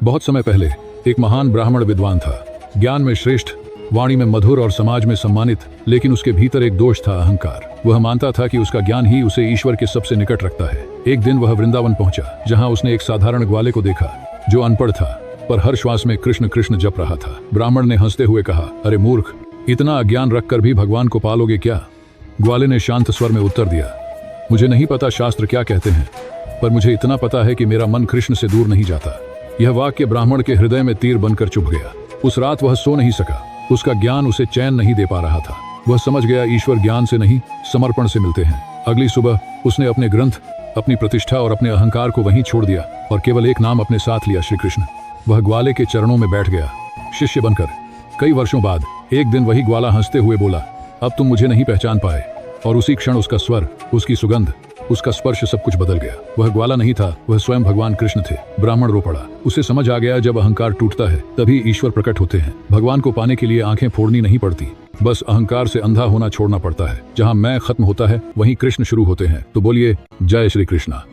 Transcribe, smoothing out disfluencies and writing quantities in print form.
बहुत समय पहले एक महान ब्राह्मण विद्वान था, ज्ञान में श्रेष्ठ, वाणी में मधुर और समाज में सम्मानित, लेकिन उसके भीतर एक दोष था, अहंकार। वह मानता था कि उसका ज्ञान ही उसे ईश्वर के सबसे निकट रखता है। एक दिन वह वृंदावन पहुंचा, जहां उसने एक साधारण ग्वाले को देखा जो अनपढ़ था, पर हर श्वास में कृष्ण कृष्ण जप रहा था। ब्राह्मण ने हंसते हुए कहा, अरे मूर्ख, इतना अज्ञान रखकर भी भगवान को पालोगे क्या? ग्वाले ने शांत स्वर में उत्तर दिया, मुझे नहीं पता शास्त्र क्या कहते हैं, पर मुझे इतना पता है कि मेरा मन कृष्ण से दूर नहीं जाता। यह वाक्य ब्राह्मण के हृदय में तीर बनकर चुभ गया। उस रात वह सो नहीं सका। उसका ज्ञान उसे चैन नहीं दे पा रहा था। वह समझ गया, ईश्वर ज्ञान से नहीं, समर्पण से मिलते हैं। अगली सुबह उसने अपने ग्रंथ, अपनी प्रतिष्ठा और अपने अहंकार को वहीं छोड़ दिया और केवल एक नाम अपने साथ लिया, श्री कृष्ण। वह ग्वाले के चरणों में बैठ गया, शिष्य बनकर। कई वर्षों बाद एक दिन वही ग्वाला हंसते हुए बोला, अब तुम मुझे नहीं पहचान पाए। और उसी क्षण उसका स्वर, उसकी सुगंध, उसका स्पर्श, सब कुछ बदल गया। वह ग्वाला नहीं था, वह स्वयं भगवान कृष्ण थे। ब्राह्मण रो पड़ा। उसे समझ आ गया, जब अहंकार टूटता है तभी ईश्वर प्रकट होते हैं। भगवान को पाने के लिए आंखें फोड़नी नहीं पड़ती, बस अहंकार से अंधा होना छोड़ना पड़ता है। जहां मैं खत्म होता है वहीं कृष्ण शुरू होते हैं। तो बोलिए, जय श्री कृष्णा।